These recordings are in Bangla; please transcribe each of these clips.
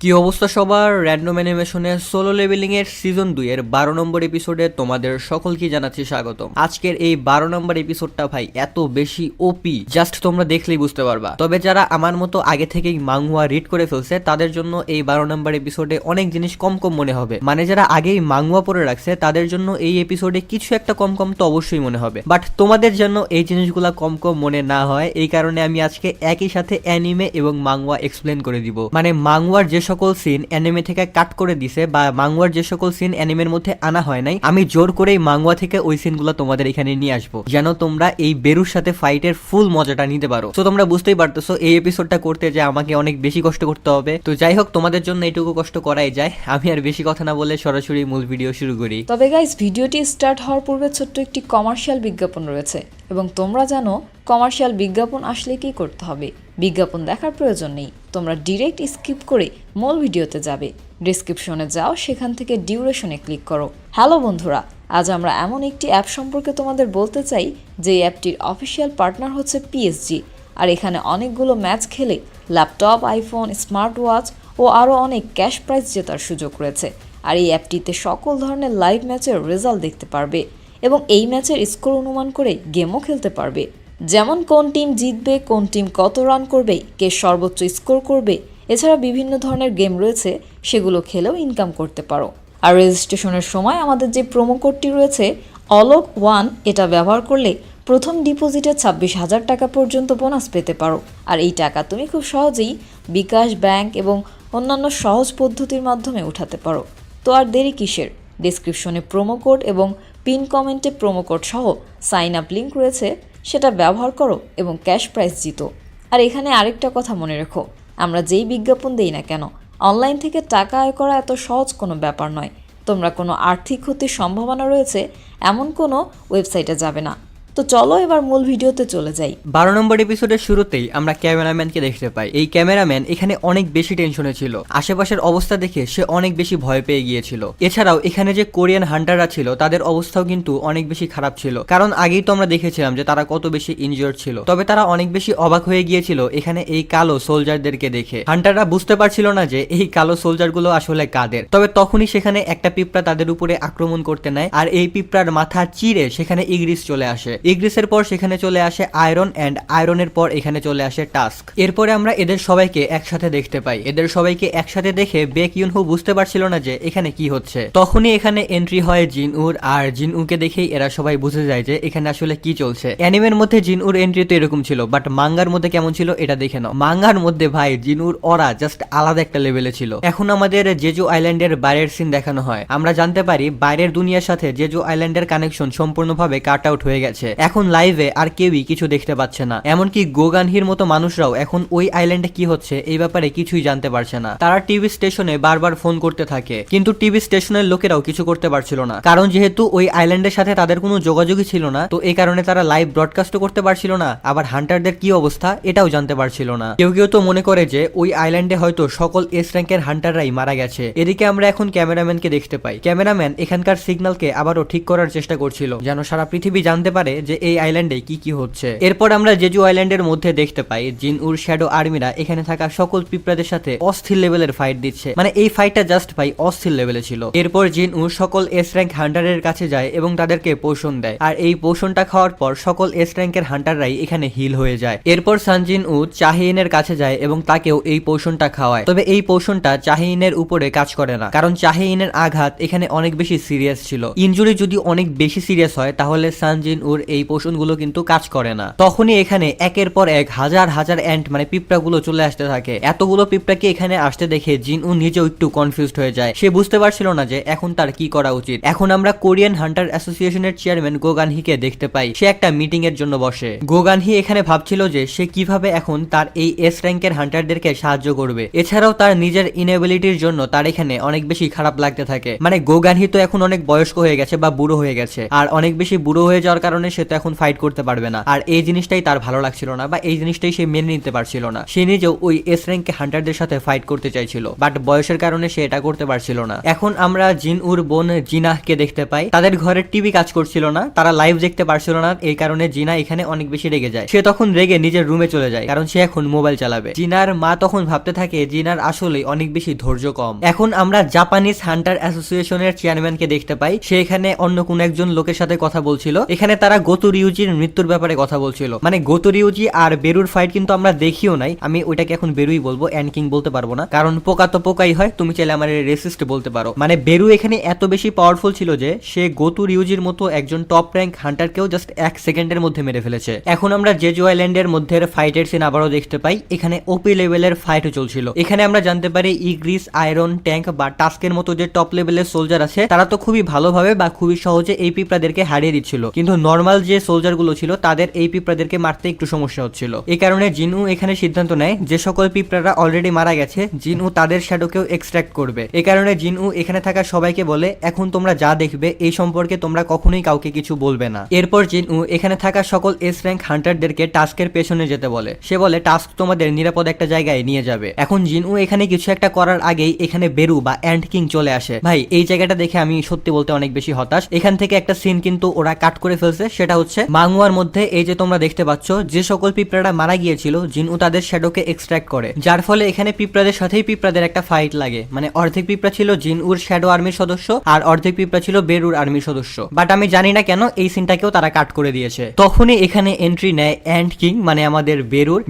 কি অবস্থা সবার, র্যান্ডম অ্যানিমেশনের সোলো লেভেলিং এর সিজন 2 এর 12 নম্বর এপিসোডে তোমাদের সকলকে জানাচ্ছি স্বাগতম। আজকের এই 12 নম্বর এপিসোডটা ভাই এত বেশি ওপি, জাস্ট তোমরা দেখলেই বুঝতে পারবা। তবে যারা আমার মতো আগে থেকেই মাংহুয়া রিড করে ফেলছে তাদের জন্য এই 12 নম্বর এপিসোডে অনেক জিনিস কম কম মনে হবে। মানে যারা আগেই মাংহুয়া পড়ে রাখছে তাদের জন্য এই এপিসোডে কিছু একটা কম কম তো অবশ্যই মনে হবে, বাট তোমাদের জন্য এই জিনিসগুলা কম কম মনে না হয় এই কারণে আমি আজকে একই সাথে অ্যানিমে এবং মাংহুয়া এক্সপ্লেন করে দিব। মানে মাংহুয়ার যে সকল সিন অ্যানিমে থেকে কাট করে দিছে বা মাংহুয়ার যে সকল সিন অ্যানিমের মধ্যে আনা হয় নাই, আমি জোর করেই মাংহুয়া থেকে ওই সিনগুলো তোমাদের এখানে নিয়ে আসবো যেন তোমরা এই বেরুর সাথে ফাইটের ফুল মজাটা নিতে পারো। তো তোমরা বুঝতেই পারতেছো এই এপিসোডটা করতে যে আমাকে অনেক বেশি কষ্ট করতে হবে। তো যাই হোক, তোমাদের জন্য এটুকু কষ্ট করাই যায়। আমি আর বেশি কথা না বলে সরাসরি মূল ভিডিও শুরু করি। তবে গাইস, ভিডিওটি স্টার্ট হওয়ার পূর্বে ছোট্ট একটি কমার্শিয়াল বিজ্ঞাপন রয়েছে এবং তোমরা জানো কমার্শিয়াল বিজ্ঞাপন আসলে কি করতে হবে। বিজ্ঞাপন দেখার প্রয়োজন নেই, তোমরা ডিরেক্ট স্কিপ করে মূল ভিডিওতে যাবে। ডেসক্রিপশনে যাও, সেখান থেকে ডিউরেশনে ক্লিক করো। হ্যালো বন্ধুরা, আজ আমরা এমন একটি অ্যাপ সম্পর্কে তোমাদের বলতে চাই যে অ্যাপটির অফিসিয়াল পার্টনার হচ্ছে পিএসজি। আর এখানে অনেকগুলো ম্যাচ খেলে ল্যাপটপ, আইফোন, স্মার্ট ওয়াচ ও আরও অনেক ক্যাশ প্রাইজ জেতার সুযোগ রয়েছে। আর এই অ্যাপটিতে সকল ধরনের লাইভ ম্যাচের রেজাল্ট দেখতে পারবে এবং এই ম্যাচের স্কোর অনুমান করে গেমও খেলতে পারবে। যেমন কোন টিম জিতবে, কোন টিম কত রান করবে, কে সর্বোচ্চ স্কোর করবে। এছাড়া বিভিন্ন ধরনের গেম রয়েছে, সেগুলো খেলেও ইনকাম করতে পারো। আর রেজিস্ট্রেশনের সময় আমাদের যে প্রোমো কোডটি রয়েছে অলোক1, এটা ব্যবহার করলে প্রথম ডিপোজিটে 26,000 টাকা পর্যন্ত বোনাস পেতে পারো। আর এই টাকা তুমি খুব সহজেই বিকাশ, ব্যাংক এবং অন্যান্য সহজ পদ্ধতির মাধ্যমে উঠাতে পারো। তো আর দেরি কিসের, ডেসক্রিপশনে প্রোমো কোড এবং পিন কমেন্টে প্রোমো কোড সহ সাইন আপ লিঙ্ক রয়েছে, সেটা ব্যবহার করো এবং ক্যাশ প্রাইজ জিতো। আর এখানে আরেকটা কথা মনে রেখো, আমরা যেই বিজ্ঞাপন দেই না কেন, অনলাইন থেকে টাকা আয় করা এত সহজ কোনো ব্যাপার নয়। তোমরা কোনো আর্থিক ক্ষতির সম্ভাবনা রয়েছে এমন কোনো ওয়েবসাইটে যাবে না। তো চলো এবার মূল ভিডিওতে চলে যাই। 12 নম্বর এপিসোডের শুরুতেই আমরা ক্যামেরাম্যানকে দেখতে পাই। এই ক্যামেরাম্যান এখানে অনেক বেশি টেনশনে ছিল, আশেপাশের অবস্থা দেখে সে অনেক বেশি ভয় পেয়ে গিয়েছিল। এছাড়াও এখানে যে কোরিয়ান হান্টাররা ছিল তাদের অবস্থাও কিন্তু অনেক বেশি খারাপ ছিল, কারণ আগেই তো আমরা দেখেছিলাম যে তারা কত বেশি ইনজিওর্ড ছিল। তবে তারা অনেক বেশি অবাক হয়ে গিয়েছিল এখানে এই কালো সোলজারদেরকে দেখে। হান্টাররা বুঝতে পারছিল না যে এই কালো সোলজারগুলো আসলে কাদের। তবে তখনই সেখানে একটা পিঁপড়া তাদের উপরে আক্রমণ করতে নেয়, আর এই পিঁপড়ার মাথা চিরে সেখানে ইগ্রিস চলে আসে। ইগ্রিসের পর সেখানে চলে আসে আয়রন, এন্ড আয়রনের পর এখানে চলে আসে টাস্ক। এরপরে আমরা এদের সবাইকে একসাথে দেখতে পাই। এদের সবাইকে একসাথে দেখে বেক ইউনহু বুঝতে পারছিল না যে এখানে কি হচ্ছে। তখনই এখানে এন্ট্রি হয় জিনউর, আর জিনউকে দেখেই এরা সবাই বুঝে যায় যে এখানে আসলে কি চলছে। অ্যানিমের মধ্যে জিনউর এন্ট্রি তো এরকম ছিল, বাট মাঙ্গার মধ্যে কেমন ছিল এটা দেখে নাও। মাঙ্গার মধ্যে ভাই জিনউর অরা জাস্ট আলাদা একটা লেভেলে ছিল। এখন আমাদের জেজু আইল্যান্ডের বাইরের সিন দেখানো হয়। আমরা জানতে পারি বাইরের দুনিয়ার সাথে জেজু আইল্যান্ডের কানেকশন সম্পূর্ণভাবে কাট আউট হয়ে গেছে। এখন লাইভে আর কেউই কিছু দেখতে পাচ্ছে না, এমনকি গোগানহির মতো মানুষরাও এখন ওই আইল্যান্ডে কি হচ্ছে এই ব্যাপারে কিছুই জানতে পারছে না। তারা টিভি স্টেশনে বারবার ফোন করতে থাকে, কিন্তু টিভি স্টেশনের লোকেরাও কিছু করতে পারছিল না, কারণ যেহেতু ওই আইল্যান্ডের সাথে তাদের কোনো যোগাযোগই ছিল না। তো এই কারণে তারা লাইভ ব্রডকাস্টও করতে পারছিল না, আবার হান্টারদের কি অবস্থা এটাও জানতে পারছিল না। কেউ কেউ তো মনে করে যে ওই আইল্যান্ডে হয়তো সকল এস র্যাঙ্কের হান্টাররাই মারা গেছে। এদিকে আমরা এখন ক্যামেরাম্যানকে দেখতে পাই। ক্যামেরাম্যান এখানকার সিগন্যালকে আবারও ঠিক করার চেষ্টা করছিল, যেন সারা পৃথিবী জানতে পারে যে এই আইল্যান্ডে কি কি হচ্ছে। এরপর আমরা জেজু আইল্যান্ডের মধ্যে দেখতে পাই জিনউর শ্যাডো আর্মিরা এখানে থাকা সকল পিঁপড়াদের সাথে অস্থির লেভেলের ফাইট দিচ্ছে। মানে এই ফাইটটা জাস্ট ভাই অস্থির লেভেলে ছিল। এরপর জিনউ সকল এস র্যাঙ্ক হান্টারের কাছে যায় এবং তাদেরকে পোষণ দেয়, আর এই পোষণটা খাওয়ার পর সকল এস র্যাঙ্কের হান্টাররাই এখানে হিল হয়ে যায়। এরপর সানজিনউ চাহিনের কাছে যায় এবং তাকেও এই পোষণটা খাওয়ায়। তবে এই পোষণটা চাহিনের উপরে কাজ করে না, কারণ চাহিনের আঘাত এখানে অনেক বেশি সিরিয়াস ছিল। ইনজুরি যদি অনেক বেশি সিরিয়াস হয় তাহলে সানজিনউর এই পোষণগুলো কিন্তু কাজ করে না। তখনই এখানে একের পর এক হাজার হাজার অ্যান্ট মানে পিঁপড়াগুলো চলে আসতে থাকে। এতগুলো পিঁপড়াকে এখানে আসতে দেখে জিনউ নিজেও একটু কনফিউজড হয়ে যায়। সে বুঝতে পারছিল না যে এখন তার কি করা উচিত। এখন আমরা কোরিয়ান হান্টার অ্যাসোসিয়েশনের চেয়ারম্যান গোগানহিকে দেখতে পাই। সে একটা মিটিং এর জন্য বসে। গোগানহি এখানে ভাবছিল যে সে কিভাবে এখন তার এই এস র্যাঙ্কের হান্টারদেরকে সাহায্য করবে। এছাড়াও তার নিজের ইনএবিলিটির জন্য তার এখানে অনেক বেশি খারাপ লাগতে থাকে। মানে গোগানহি তো এখন অনেক বয়স্ক হয়ে গেছে বা বুড়ো হয়ে গেছে, আর অনেক বেশি বুড়ো হয়ে যাওয়ার কারণে সে সে তো এখন ফাইট করতে পারবে না। আর এই জিনিসটাই তার ভালো লাগছিল না, বা এই জিনিসটাই সে মেনে নিতে পারছিল না। সে নিজেও ওই এস র্যাঙ্কে হান্টারদের সাথে ফাইট করতে চাইছিল, বাট বয়সের কারণে সে এটা করতে পারছিল না। এখন আমরা জিনউর বোন জিনাহকে দেখতে পাই। তাদের ঘরের টিভি কাজ করছিল না, তারা লাইভ দেখতে পারছিল না, এই কারণে জিনা এখানে অনেক বেশি রেগে যায়। সে তখন রেগে নিজের রুমে চলে যায়, কারণ সে এখন মোবাইল চালাবে। জিনার মা তখন ভাবতে থাকে জিনার আসলে অনেক বেশি ধৈর্য কম। এখন আমরা জাপানিজ হান্টার অ্যাসোসিয়েশনের চেয়ারম্যানকে দেখতে পাই। সে এখানে অন্য কোন একজন লোকের সাথে কথা বলছিল। এখানে তারা গোতো রিউজির মৃত্যুর ব্যাপারে কথা বলছিল। মানে গোতো রিউজি আর বেরুর ফাইট কিন্তু আমরা দেখিও নাই, আমি ওইটাকে এখন বেরুই বলবো, অ্যান্ড কিং বলতে পারবো না, কারণ পোকা তো পোকাই হয়, তুমি চাইলে আমার রেসিস্ট বলতে পারো। মানে বেরু এখানে এত বেশি পাওয়ারফুল ছিল যে সে গোতো রিউজির মতো একজন টপ র্যাঙ্ক হান্টারকেও জাস্ট 1 সেকেন্ডের মধ্যে মেরে ফেলেছে। এখন আমরা জেজু আইল্যান্ডের মধ্যে ফাইটের সিন আবারও দেখতে পাই। এখানে ওপি লেভেলের ফাইটও চলছিল। এখানে আমরা জানতে পারি ইগ্রিস, আয়রন, ট্যাঙ্ক বা টাস্কের মতো যে টপ লেভেলের সোলজার আছে তারা তো খুবই ভালোভাবে বা খুবই সহজে এই পিঁপড়াদেরকে হারিয়ে দিচ্ছিল, কিন্তু নর্মাল যে সোলজার গুলো ছিল তাদের এই পিঁপড়াদেরকে মারতে একটু সমস্যা হচ্ছিল। এই কারণে জিনু এখানে সিদ্ধান্ত নেয় যে সকল পিঁপড়ারা অলরেডি মারা গেছে জিনু তাদের শ্যাডোকেও এক্সট্রাক্ট করবে। এই কারণে জিনু এখানে থাকা সবাইকে বলে এখন তোমরা যা দেখবে এই সম্পর্কে তোমরা কখনোই কাউকে কিছু বলবে না। এরপর জিনু এখানে থাকা সকল এস র্যাঙ্ক হান্টারদেরকে টাস্কের পেছনে যেতে বলে। সে বলে টাস্ক তোমাদের নিরাপদ একটা জায়গায় নিয়ে যাবে। এখন জিনু এখানে কিছু একটা করার আগেই এখানে বেরু বা অ্যান্ড কিং চলে আসে। ভাই এই জায়গাটা দেখে আমি সত্যি বলতে অনেক বেশি হতাশ। এখান থেকে একটা সিন কিন্তু ওরা কাট করে ফেলছে, সেটা হচ্ছে মাঙ্গুয়ার মধ্যে এই যে তোমরা দেখতে পাচ্ছ যে সকল পিঁপড়ারা মারা গিয়েছিল জিনু তাদের শ্যাডোকে এক্সট্রাক্ট করে, যার ফলে এখানে পিঁপড়াদের সাথেই পিঁপড়াদের একটা ফাইট লাগে। মানে অর্ধেক পিঁপড়া ছিল জিনউর শ্যাডো আর্মির সদস্য আর অর্ধেক পিঁপড়া ছিল বেরুর আর্মির সদস্য, বাট আমি জানি না কেন এই সিনটাকেও তারা কাট করে দিয়েছে। তখনই এখানে এন্ট্রি নেয় অ্যান্ড কিং, মানে আমাদের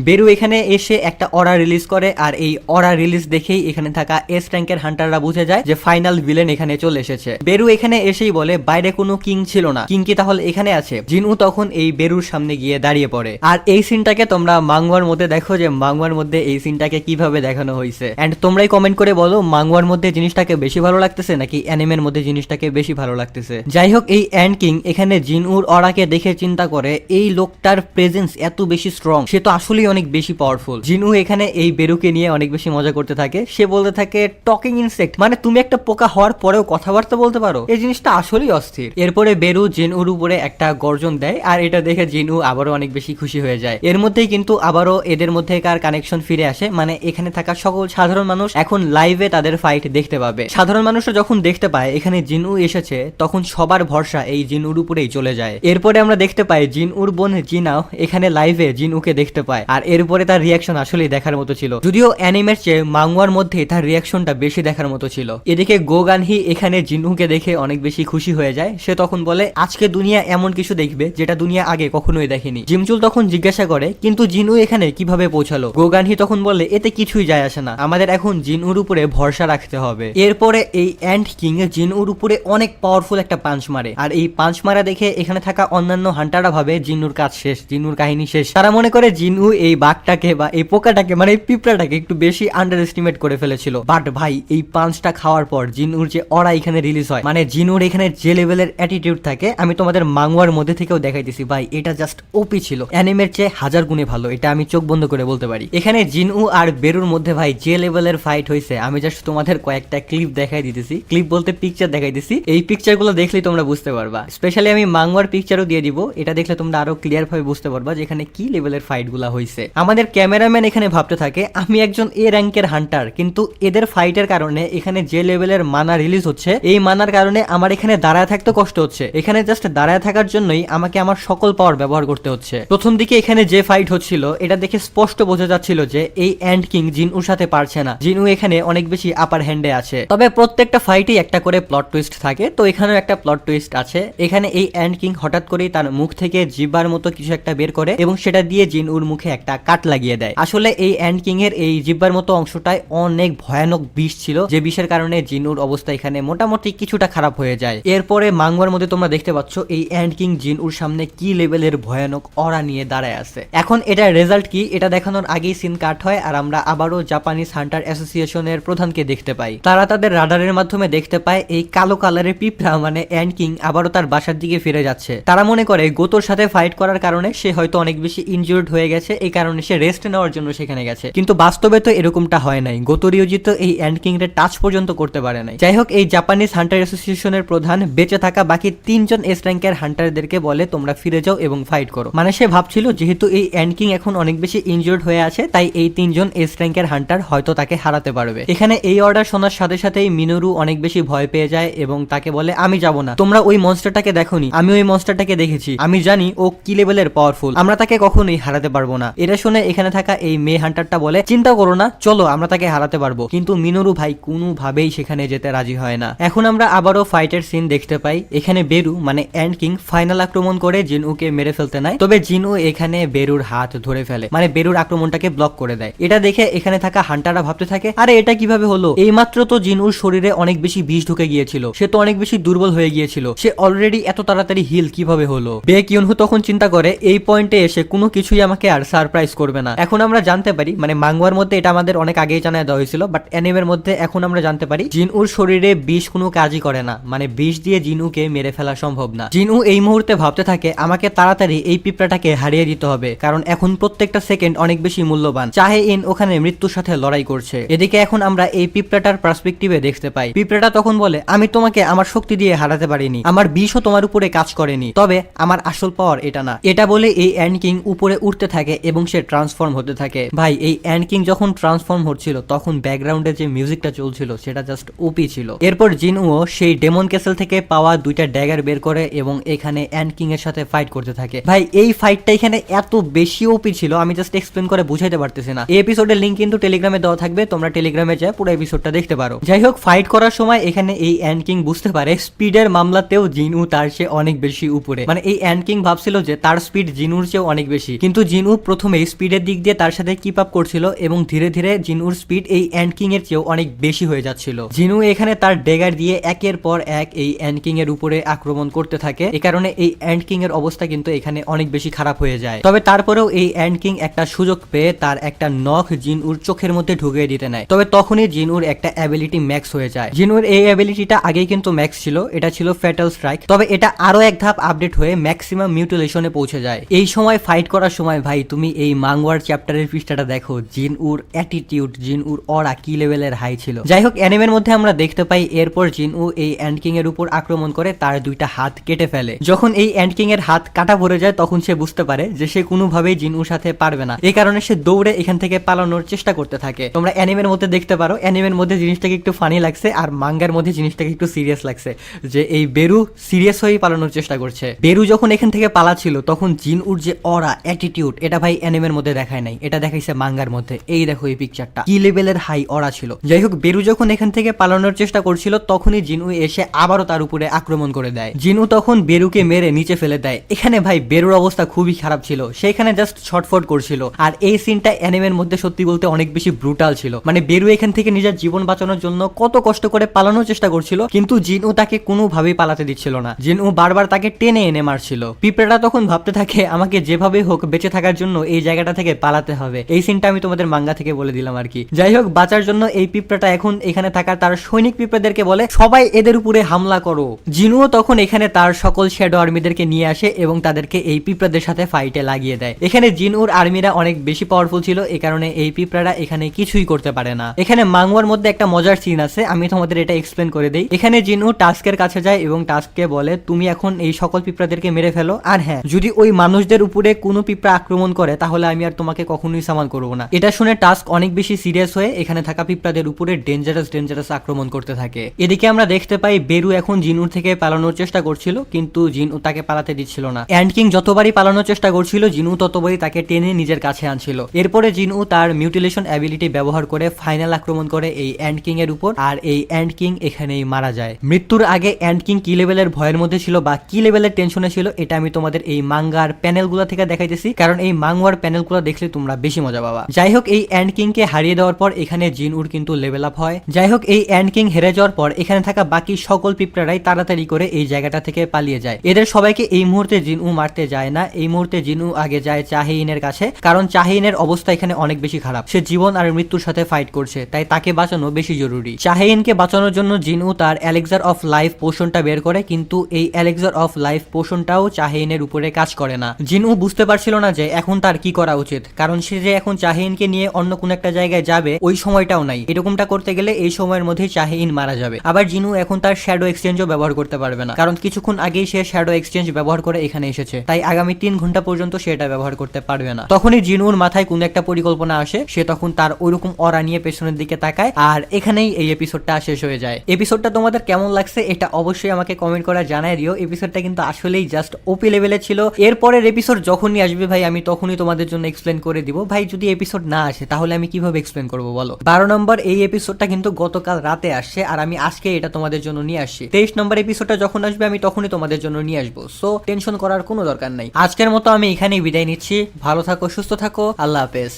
বেরু এখানে এসে একটা অরা রিলিজ করে, আর এই অরা রিলিজ দেখেই এখানে থাকা এস র্যাঙ্কের হান্টাররা বুঝে যায় যে ফাইনাল ভিলেন এখানে চলে এসেছে। বেরু এখানে এসেই বলে বাইরে কোনো কিং ছিল না, কিং কি তাহলে এখানে আছে? জিনু তখন এই বেরুর সামনে গিয়ে দাঁড়িয়ে পড়ে। আর এই সিনটাকে তোমরা মাঙ্গুয়ার মধ্যে দেখো যে মাঙ্গুয়ার মধ্যে এই সিনটাকে কিভাবে দেখানো হয়েছে, এন্ড তোমরাই কমেন্ট করে বলো মাঙ্গুয়ার মধ্যে জিনিসটাকে বেশি ভালো লাগতেছে নাকি অ্যানিমের মধ্যে জিনিসটাকে বেশি ভালো লাগতেছে। যাই হোক, এই অ্যান্ড কিং এখানে জিনউর অরাকে দেখে চিন্তা করে এই লোকটার প্রেজেন্স এত বেশি স্ট্রং, সে তো আসলেই অনেক বেশি পাওয়ারফুল। জিনু এখানে এই বেরুকে নিয়ে অনেক বেশি মজা করতে থাকে। সে বলতে থাকে টকিং ইনসেক্ট, মানে তুমি একটা পোকা হওয়ার পরেও কথাবার্তা বলতে পারো, এই জিনিসটা আসলেই অস্থির। এরপরে বেরু জিনউর উপরে একটা গর্জন দেয়, আর এটা দেখে জিনু আবারও অনেক বেশি খুশি হয়ে যায়। এর মধ্যেই কিন্তু আবারও এদের মধ্যেকার কানেকশন ফিরে আসে, মানে এখানে থাকা সকল সাধারণ মানুষ এখন লাইভে তাদের ফাইট দেখতে পাবে। সাধারণ মানুষরা যখন দেখতে পায় এখানে জিনউ এসেছে তখন সবার ভরসা এই জিনউর উপরেই চলে যায়। এরপরে আমরা দেখতে পাই জিনউর বোন জিনাও এখানে লাইভে জিনউকে দেখতে পায়, আর এরপরে তার রিয়াকশন আসলেই দেখার মতো ছিল, যদিও অ্যানিমের চেয়ে মাঙ্গুয়ার মধ্যে তার রিয়াকশনটা বেশি দেখার মতো ছিল। এদিকে গোগানহি এখানে জিনউকে দেখে অনেক বেশি খুশি হয়ে যায়। সে তখন বলে আজকে দুনিয়া এমন কিছু দেখবে যেটা দুনিয়া আগে কখনোই দেখেনি। জিমচুল তখন জিজ্ঞাসা করে কিন্তু জিনু এখানে কিভাবে পৌঁছালো? গোগানহি তখন বলে এতে কিছুই যায় আসে না, আমাদের এখন জিনউর উপরে ভরসা রাখতে হবে। এরপরে এই অ্যান্ড কিং জিনউর উপরে অনেক পাওয়ারফুল একটা পাঞ্চ মারে, আর এই পাঞ্চ মারা দেখে এখানে থাকা অন্যান্য হান্টাররা ভাবে জিনুর কাজ শেষ, জিনুর কাহিনী শেষ। তারা মনে করে জিনু এই বাঘটাকে বা এই পোকাটাকে মানে এই পিঁপড়াটাকে একটু বেশি আন্ডার এস্টিমেট করে ফেলেছিল। বাট ভাই এই পাঞ্চটা খাওয়ার পর জিনুর যে অরা এখানে রিলিজ হয়, মানে জিনুর এখানে যে লেভেলের অ্যাটিটিউড থাকে আমি তোমাদের মাঙ্গুয়ার মধ্যে থেকেও দেখাইতেছি ভাই, এটা জাস্ট ওপি ছিল, অ্যানিমের চেয়ে 1000 গুণে ভালো, এটা আমি চোখ বন্ধ করে বলতে পারি। এখানে জিনু আর বেরুর মধ্যে ভাই যে লেভেলের ফাইট হয়েছে আমি জাস্ট তোমাদের কয়েকটা ক্লিপ দেখাই দিতেছি, ক্লিপ বলতে পিকচার দেখাই দিছি, এই পিকচার গুলো দেখলেই তোমরা বুঝতে পারবা। স্পেশালি আমি মাঙ্গুয়ার পিকচারও দিয়ে দিব, এটা দেখলে তোমরা আরো ক্লিয়ার ভাবে বুঝতে পারবা যে এখানে কি লেভেলের ফাইট গুলা হয়েছে। আমাদের ক্যামেরাম্যান এখানে ভাবতে থাকে আমি একজন এ র্যাঙ্কের হান্টার, কিন্তু এদের ফাইটের কারণে এখানে যে লেভেলের মানা রিলিজ হচ্ছে এই মানার কারণে আমার এখানে দাঁড়ায় থাকতে কষ্ট হচ্ছে, এখানে জাস্ট দাঁড়ায় থাকার জন্যই আমাকে আমার সকল পাওয়ার ব্যবহার করতে হচ্ছে। প্রথম দিকে এখানে যে ফাইট হচ্ছিল এটা দেখে স্পষ্ট বোঝা যাচ্ছিল যে এই অ্যান্ড কিং জিনুর সাথে পারছে না, জিনু এখানে অনেক বেশি আপার হ্যান্ডে আছে। তবে প্রত্যেকটা ফাইটেই একটা করে প্লট টুইস্ট থাকে, তো এখানেও একটা প্লট টুইস্ট আছে। এখানে এই অ্যান্ড কিং হঠাৎ করেই তার মুখ থেকে জিব্বার মতো কিছু একটা বের করে এবং সেটা দিয়ে জিনুর মুখে একটা কাট লাগিয়ে দেয়। আসলে এই অ্যান্ড কিং এর এই জিব্বার মতো অংশটায় অনেক ভয়ানক বিষ ছিল, যে বিষের কারণে জিনুর অবস্থা এখানে মোটামুটি কিছুটা খারাপ হয়ে যায়। এরপরে মাঙ্গুয়ার মধ্যে তোমরা দেখতে পাচ্ছ এই অ্যান্ড কিং জিনুর সামনে কি লেভেলের ভয়ানক অরা নিয়ে দাঁড়ায় আছে। এখন এটার রেজাল্ট কি এটা দেখানোর আগেই সিন কাট হয়, আর আমরা আবারও জাপানিজ হান্টার অ্যাসোসিয়েশনের প্রধানকে দেখতে পাই। তারা তাদের রাডারের মাধ্যমে দেখতে পায় এই কালো কালারের পিঁপড়া মানে অ্যান্ড কিং আবারও তার বাসার দিকে ফিরে যাচ্ছে। তারা মনে করে গোতোর সাথে ফাইট করার কারণে সে হয়তো অনেক বেশি ইনজুর্ড হয়ে গেছে, এই কারণে সে রেস্ট নেওয়ার জন্য সেখানে গেছে, কিন্তু বাস্তবে তো এরকমটা হয় নাই। গোতো রিউজি তো এই অ্যান্ড কিং এর টাচ পর্যন্ত করতে পারে নাই। যাই হোক, এই জাপানিজ হান্টার অ্যাসোসিয়েশনের প্রধান বেঁচে থাকা বাকি 3 জন এস র্যাঙ্কের হান্টারদেরকে বলে তোমরা ফিরে যাও এবং ফাইট করো। মানে সে ভাবছিল যেহেতু এই অ্যান্ড কিং এখন অনেক বেশি ইনজুর্ড হয়ে আছে, তাই এই তিনজন এস র্যাঙ্কের হান্টার হয়তো তাকে হারাতে পারবে। এখানে এই অর্ডার শোনার সাথে সাথেই মিনোরু অনেক বেশি ভয় পেয়ে যায় এবং তাকে বলে আমি যাব না, তোমরা ওই মনস্টারটাকে দেখোনি, আমি ওই মনস্টারটাকে দেখেছি, আমি জানি ও কি লেভেলের পাওয়ারফুল, আমরা তাকে কখনোই হারাতে পারবো না। এটা শুনে এখানে থাকা এই মেয়ে হান্টারটা বলে চিন্তা করো না, চলো আমরা তাকে হারাতে পারবো। কিন্তু মিনোরু ভাই কোনোভাবেই সেখানে যেতে রাজি হয় না। এখন আমরা আবারও ফাইটের সিন দেখতে পাই। এখানে বেরু মানে অ্যান্ড কিং ফাইনাল আক্রমণ করে জিনউকে মেরে ফেলতে নাই, তবে জিনউ এখানে বেরুর হাত ধরে ফেলে, মানে বেরুর আক্রমণটাকে ব্লক করে দেয়। এটা দেখে এখানে থাকা হান্টাররা ভাবতে থাকে আরে এটা কিভাবে হলো, এইমাত্র তো জিনউর শরীরে অনেক বেশি বিষ ঢুকে গিয়েছিল, সে তো অনেক বেশি দুর্বল হয়ে গিয়েছিল, সে অলরেডি এত তাড়াতাড়ি হিল কিভাবে হলো। বেক ইউনহু তখন চিন্তা করে এই পয়েন্টে এসে কোনো কিছুই আমাকে আর সারপ্রাইজ করবে না। এখন আমরা জানতে পারি, মানে মাঙ্গুয়ার মধ্যে এটা আমাদের অনেক আগেই জানায় দেওয়া হয়েছিল, বাট অ্যানিমের মধ্যে এখন আমরা জানতে পারি জিনউর শরীরে বিষ কোনো কাজই করে না, মানে বিষ দিয়ে জিনউকে মেরে ফেলা সম্ভব না। জিনউ এই মুহূর্তে ভাবতে থাকে আমাকে তাড়াতাড়ি এই পিঁপড়াটাকে হারিয়ে দিতে হবে, কারণ এখন প্রত্যেকটা সেকেন্ড অনেক বেশি মূল্যবান। চাহে ইন ওখানে মৃত্যুর সাথে লড়াই করছে। এদিকে এখন আমরা এই পিঁপড়াটার পার্সপেক্টিভে দেখতে পাই। পিঁপড়াটা তখন বলে আমি তোমাকে আমার শক্তি দিয়ে হারাতে পারিনি, আমার বিষও তোমার উপরে কাজ করেনি, তবে আমার আসল পাওয়ার এটা না। এটা বলে এই অ্যান্ড কিং উপরে উঠতে থাকে এবং সে ট্রান্সফর্ম হতে থাকে। ভাই এই অ্যান্ড কিং যখন ট্রান্সফর্ম হচ্ছিল তখন ব্যাকগ্রাউন্ডে যে মিউজিকটা চলছিল সেটা জাস্ট ওপি ছিল। এরপর জিনউও সেই ডেমন ক্যাসেল থেকে পাওয়া দুইটা ড্যাগার বের করে এবং এখানে অ্যান্ড কিং এর সাথে ফাইট করতে থাকে। ভাই এই ফাইটটা এখানে এত বেশি ওপি ছিল আমি জাস্ট এক্সপ্লেন করে বুঝাইতে পারতেছি না। এই এপিসোডের লিংক কিন্তু টেলিগ্রামে দেওয়া থাকবে, তোমরা টেলিগ্রামে যায় পুরো এপিসোডটা দেখতে পারো। যাই হোক ফাইট করার সময় এখানে এই অ্যান্ড কিং বুঝতে পারে স্পিডের মামলাতেও জিনউ তার চেয়ে অনেক বেশি উপরে, মানে এই অ্যান্ড কিং ভাবছিল যে তার স্পিড জিনুর চেয়েও অনেক বেশি, কিন্তু জিনু প্রথমে স্পিডের দিক দিয়ে তার সাথে কিপ আপ করছিল এবং ধীরে ধীরে জিনুর স্পিড এই অ্যান্ড কিং এর চেয়েও অনেক বেশি হয়ে যাচ্ছিল। জিনু এখানে তার ডেগার দিয়ে একের পর এক এই অ্যান্ড কিং এর উপরে আক্রমণ করতে থাকে। এ কারণে এই অ্যান্ড কিং এর অবস্থা কিন্তু এখানে অনেক বেশি খারাপ হয়ে যায়। তবে তারপরেও এই অ্যান্ড কিং একটা সুযোগ পেয়ে তার একটা নখ জিনুর চোখের মধ্যে ঢুকিয়ে দিতে নেয়। তবে তখনই জিনুর একটা অ্যাবিলিটি ম্যাক্স হয়ে যায়। জিনুর এই অ্যাবিলিটিটা আগেই কিন্তু ম্যাক্স ছিল, এটা ছিল ফ্যাটাল স্ট্রাইক, তবে এটা আরো এক ধাপ আপডেট হয়ে ম্যাক্সিমাম মিউটিলেশনে পৌঁছে যায়। এই সময় ফাইট করার সময় ভাই তুমি এই মাঙ্গুয়ার চ্যাপ্টারের পৃষ্ঠাটা দেখো, জিনউর অ্যাটিটিউড, জিনউর অরা কি লেভেলের হাই ছিল। যাই হোক অ্যানিমের মধ্যে আমরা দেখতে পাই এরপর জিনউ এই অ্যান্ড কিং এর উপর আক্রমণ করে তার দুইটা হাত কেটে ফেলে। যখন এই অ্যান্ড কিং এর হাত কাটা ভরে যায় তখন সে বুঝতে পারে যে সে কোনোভাবেই জিনউর সাথে পারবে না। এই কারণে সে দৌড়ে এখান থেকে পালানোর চেষ্টা করতে থাকে। তোমরা অ্যানিমের মধ্যে দেখতে পারো, অ্যানিমের মধ্যে জিনিসটাকে একটু ফানি লাগছে আর মাঙ্গার মধ্যে জিনিসটাকে একটু সিরিয়াস লাগছে, যে এই বেরু সিরিয়াস হয়ে পালানোর চেষ্টা করছে। বেরু যখন এখান থেকে পালাচ্ছিল তখন জিনউর যে অরা অ্যাটিটিউড এটা ভাই অ্যানিমের মধ্যে দেখায় নাই, এটা দেখাইছে মাঙ্গার মধ্যে। এই দেখো এই পিকচারটা কি লেভেলের হাই অরা ছিল। যাই হোক বেরু যখন এখান থেকে পালানোর চেষ্টা করছিল তখনই জিনু এসে আবারও তার উপরে আক্রমণ করে দেয়। জিনু তখন বেরুকে মেরে নিচে ফেলে দেয়। এখানে ভাই বেরুর অবস্থা খুবই খারাপ ছিল, সেখানে জাস্ট ছটফট করছিল। আর এই সিনটা অ্যানিমের মধ্যে সত্যি বলতে অনেক বেশি ব্রুটাল ছিল, মানে বেরু এখান থেকে নিজের জীবন বাঁচানোর জন্য কত কষ্ট করে পালানোর চেষ্টা করছিল, কিন্তু জিনু তাকে কোনোভাবেই পালাতে দিচ্ছিল না। জিনু বারবার তাকে টেনে এনে মারছিল। পিঁপড়াটা তখন ভাবতে থাকে আমাকে যেভাবে হোক বেঁচে থাকার জন্য এই জায়গাটা থেকে পালাতে হবে। এই সিনটা আমি তোমাদের মাঙ্গা থেকে বলে দিলাম আর কি। যাই হোক বাঁচার জন্য এই পিঁপড়াটা এখন এখানে থাকা তার সৈনিক পিঁপড়াদেরকে বলে সবাই এদের উপরে হামলা করো। জিনুও তখন এখানে তার সকল শ্যাডো আর্মিদেরকে নিয়ে আসে এবং তাদেরকে এই পিঁপড়াদের সাথে ফাইটে লাগিয়ে দেয়। এখানে জিনুর আর্মিরা অনেক বেশি পাওয়ারফুল ছিল, এই কারণে এই পিঁপড়ারা এখানে কিছুই করতে পারে না। এখানে মাঙ্গুয়ার মধ্যে একটা মজার সিন আছে, আমি তোমাদের এটা এক্সপ্লেন করে দেই। এখানে জিনু টাস্কের কাছে যায় এবং টাস্ককে বলে তুমি এখন এই সকল পিঁপড়াদেরকে মেরে ফেলো, আর হ্যাঁ যদি ওই মানুষদের উপরে কোনো পিঁপড়া আক্রমণ করে তাহলে আমি আর তোমাকে কখনোই সামান করবো না। এটা শুনে টাস্ক অনেক বেশি সিরিয়াস হয়ে এখানে থাকা পিঁপড়াদের উপরে ডেঞ্জারাস আক্রমণ করতে থাকে। এদিকে আমরা দেখতে পাই বেরু এখন জিনুর থেকে পালানোর চেষ্টা করছিল, কিন্তু জিনু তাকে পালাতে দিচ্ছিল না। অ্যান্ড কিং যতবারই পালানোর চেষ্টা করছিল জিনু ততবারই তাকে টেনে নিজের কাছে আনছিল। এরপরে জিনু তার মিউটিলেশন অ্যাবিলিটি ব্যবহার করে ফাইনাল আক্রমণ করে এই অ্যান্ড কিং এর উপর, আর এই অ্যান্ড কিং এখানেই মারা যায়। মৃত্যুর আগে অ্যান্ড কিং কি লেভেলের ভয়ের মধ্যে ছিল বা কি লেভেলের টেনশনে ছিল এটা আমি তোমাদের এই মাঙ্গার প্যানেলগুলো থেকে দেখাইতেছি, কারণ এই মাঙ্গার প্যানেলগুলো দেখলে তোমরা বেশি মজা পাবা। যাই হোক এই অ্যান্ড কিং কে হারিয়ে দেওয়ার পর এখানে জিনউর কিন্তু লেভেল আপ হয়। যাই হোক এই অ্যান্ড কিং হেরে যাওয়ার পর এখানে থাকা বাকি সকল পিঁপড়ারাই তাড়াতাড়ি করে এই জায়গাটা থেকে পালিয়ে যায়। এদের সবাইকে এই মুহূর্তে জিনউ মারতে যায় না, এই মুহূর্তে জিনউ আগে যায় চাহেইনের কাছে, কারণ চাহেইনের অবস্থা এখানে অনেক বেশি খারাপ। সে জীবন আর মৃত্যুর সাথে ফাইট করছে, তাই তাকে বাঁচানো বেশি জরুরি। চাহেইনকে বাঁচানোর জন্য জিনউ তার এলেক্সার অফ লাইফ পোশনটা বের করে, কিন্তু এই এলেক্সার অফ লাইফ পোশনটাও চাহেইনের উপরে কাজ করে না। জিনউ বুঝতে পারছিল না যে এখন তার কি করা উচিত, কারণ সে যে এখন চাহেইনকে নিয়ে অন্য কোন একটা জায়গায় যাবে ওই সময়টাও নাই। এরকমটা করতে গেলে এই সময়ের মধ্যে চাহেইন মারা যাবে। আবার জিনু এখন তার শ্যাডো এক্সচেঞ্জও ব্যবহার করতে পারবে না, কারণ কিছুক্ষণ আগেই সে শ্যাডো এক্সচেঞ্জ এক্সচেঞ্জ ব্যবহার করে এখানে এসেছে, তাই আগামী 3 ঘন্টা পর্যন্ত সে এটা ব্যবহার করতে পারবে না। তখনই জিনুর মাথায় কোনো একটা পরিকল্পনা আসে, সে তখন তার ওইরকম অরা নিয়ে পেছনের দিকে তাকায়, আর এখানেই এই এপিসোডটা শেষ হয়ে যায়। এপিসোডটা তোমাদের কেমন লাগছে এটা অবশ্যই আমাকে কমেন্ট করে জানাই দিও। এপিসোডটা কিন্তু আসলেই জাস্ট ওপি লেভেলে ছিল। এরপরের এপিসোড যখনই আসবে ভাই আমি তখনই তোমাদের জন্য এক্সপ্লেন করে দিব। ভাই যদি এপিসোড না আসে তাহলে আমি কিভাবে এক্সপ্লেন করবো বলো? 12 নম্বর এই এপিসোডটা কিন্তু গতকাল রাতে আসছে, আর আমি আজকে এটা তোমাদের জন্য নিয়ে আসছি। 23 নম্বর এপিসোডটা যখন আসবে আমি তখনই তোমাদের জন্য নিয়ে আসবো, সো টেনশন করার কোনো দরকার নাই। আজকের মতো আমি এখানেই বিদায় নিচ্ছি। ভালো থাকো, সুস্থ থাকো, আল্লাহ হাফেজ।